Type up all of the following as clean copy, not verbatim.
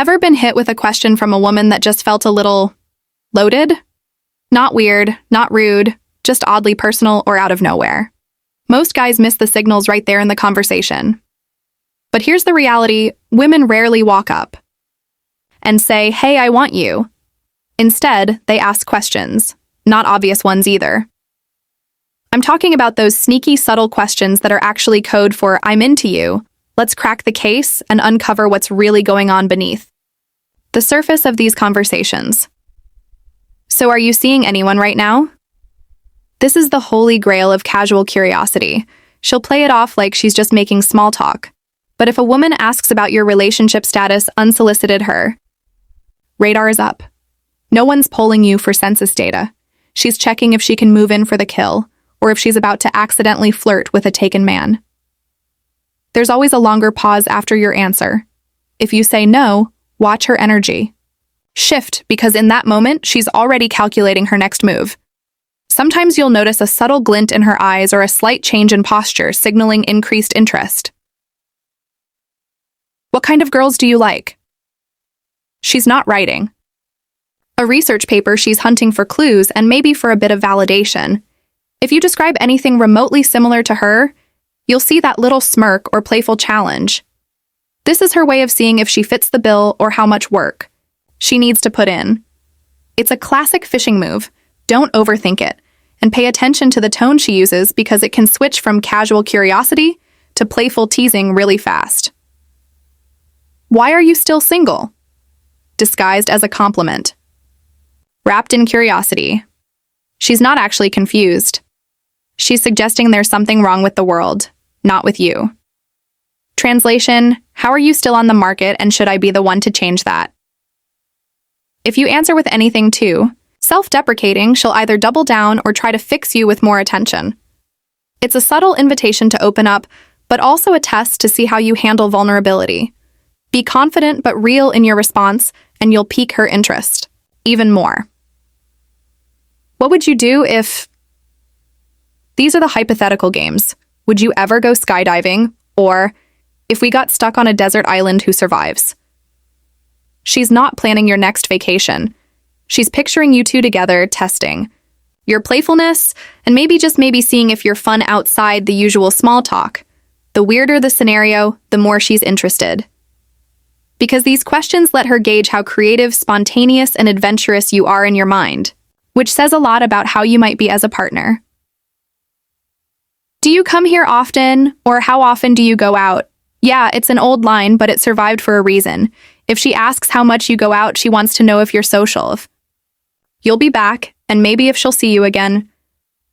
Ever been hit with a question from a woman that just felt a little loaded? Not weird, not rude, just oddly personal or out of nowhere. Most guys miss the signals right there in the conversation. But here's the reality: women rarely walk up and say, "Hey, I want you." Instead, they ask questions, not obvious ones either. I'm talking about those sneaky, subtle questions that are actually code for "I'm into you." Let's crack the case and uncover what's really going on beneath the surface of these conversations. So are you seeing anyone right now? This is the holy grail of casual curiosity. She'll play it off like she's just making small talk. But if a woman asks about your relationship status unsolicited, her radar is up. No one's polling you for census data. She's checking if she can move in for the kill, or if she's about to accidentally flirt with a taken man. There's always a longer pause after your answer. If you say no, watch her energy shift, because in that moment, she's already calculating her next move. Sometimes you'll notice a subtle glint in her eyes or a slight change in posture, signaling increased interest. What kind of girls do you like? She's not writing a research paper, she's hunting for clues and maybe for a bit of validation. If you describe anything remotely similar to her, you'll see that little smirk or playful challenge. This is her way of seeing if she fits the bill or how much work she needs to put in. It's a classic fishing move. Don't overthink it, and pay attention to the tone she uses, because it can switch from casual curiosity to playful teasing really fast. Why are you still single? Disguised as a compliment. Wrapped in curiosity. She's not actually confused. She's suggesting there's something wrong with the world, not with you. Translation: how are you still on the market, and should I be the one to change that? If you answer with anything too self-deprecating, she'll either double down or try to fix you with more attention. It's a subtle invitation to open up, but also a test to see how you handle vulnerability. Be confident but real in your response, and you'll pique her interest even more. What would you do if... These are the hypothetical games. Would you ever go skydiving? Or, if we got stuck on a desert island, who survives? She's not planning your next vacation. She's picturing you two together, testing your playfulness, and maybe just maybe seeing if you're fun outside the usual small talk. The weirder the scenario, the more she's interested. Because these questions let her gauge how creative, spontaneous, and adventurous you are in your mind, which says a lot about how you might be as a partner. Do you come here often, or how often do you go out? Yeah, it's an old line, but it survived for a reason. If she asks how much you go out, she wants to know if you're social. If you'll be back, and maybe if she'll see you again.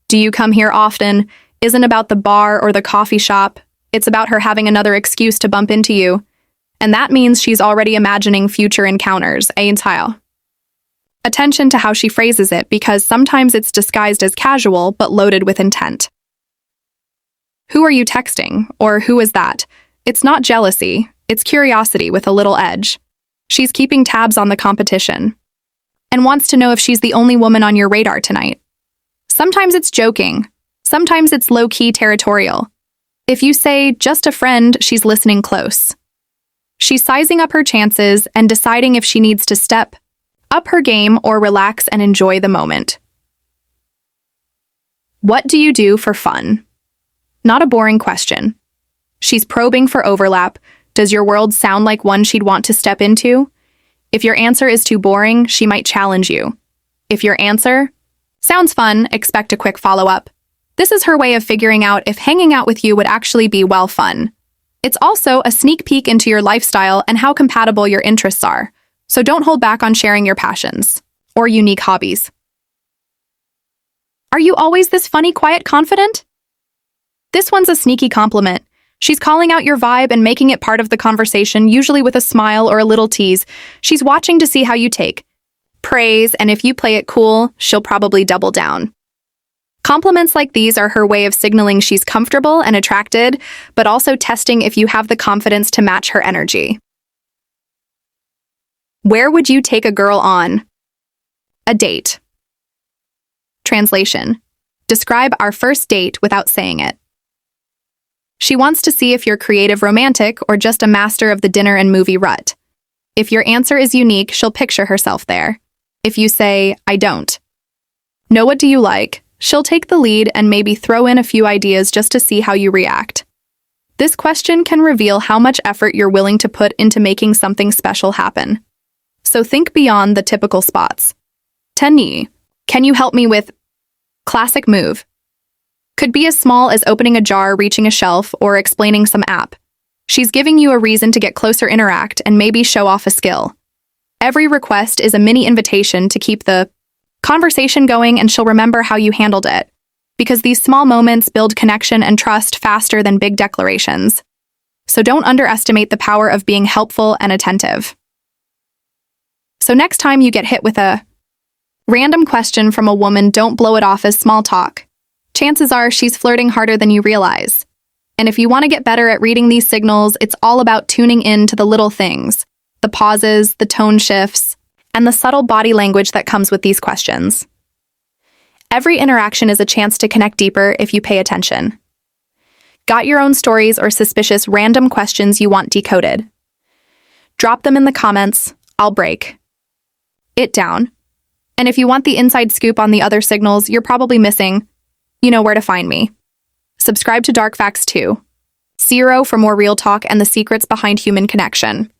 Do you come here often isn't about the bar or the coffee shop. It's about her having another excuse to bump into you. And that means she's already imagining future encounters, style. Attention to how she phrases it, because sometimes it's disguised as casual but loaded with intent. Who are you texting? Or who is that? It's not jealousy, it's curiosity with a little edge. She's keeping tabs on the competition and wants to know if she's the only woman on your radar tonight. Sometimes it's joking, sometimes it's low-key territorial. If you say, just a friend, she's listening close. She's sizing up her chances and deciding if she needs to step up her game or relax and enjoy the moment. What do you do for fun? Not a boring question. She's probing for overlap. Does your world sound like one she'd want to step into? If your answer is too boring, she might challenge you. If your answer sounds fun, expect a quick follow-up. This is her way of figuring out if hanging out with you would actually be, well, fun. It's also a sneak peek into your lifestyle and how compatible your interests are, so don't hold back on sharing your passions or unique hobbies. Are you always this funny, quiet, confident? This one's a sneaky compliment. She's calling out your vibe and making it part of the conversation, usually with a smile or a little tease. She's watching to see how you take praise, and if you play it cool, she'll probably double down. Compliments like these are her way of signaling she's comfortable and attracted, but also testing if you have the confidence to match her energy. Where would you take a girl on a date? Translation: describe our first date without saying it. She wants to see if you're creative romantic or just a master of the dinner and movie rut. If your answer is unique, she'll picture herself there. If you say, I don't know what do you like, she'll take the lead and maybe throw in a few ideas just to see how you react. This question can reveal how much effort you're willing to put into making something special happen. So think beyond the typical spots. 10. Can you help me with classic move? Could be as small as opening a jar, reaching a shelf, or explaining some app. She's giving you a reason to get closer, interact, and maybe show off a skill. Every request is a mini invitation to keep the conversation going, and she'll remember how you handled it. Because these small moments build connection and trust faster than big declarations. So don't underestimate the power of being helpful and attentive. So next time you get hit with a random question from a woman, don't blow it off as small talk. Chances are she's flirting harder than you realize. And if you want to get better at reading these signals, it's all about tuning in to the little things, the pauses, the tone shifts, and the subtle body language that comes with these questions. Every interaction is a chance to connect deeper if you pay attention. Got your own stories or suspicious random questions you want decoded? Drop them in the comments. I'll break it down. And if you want the inside scoop on the other signals you're probably missing, you know where to find me. Subscribe to Dark Facts 2. 0 for more real talk and the secrets behind human connection.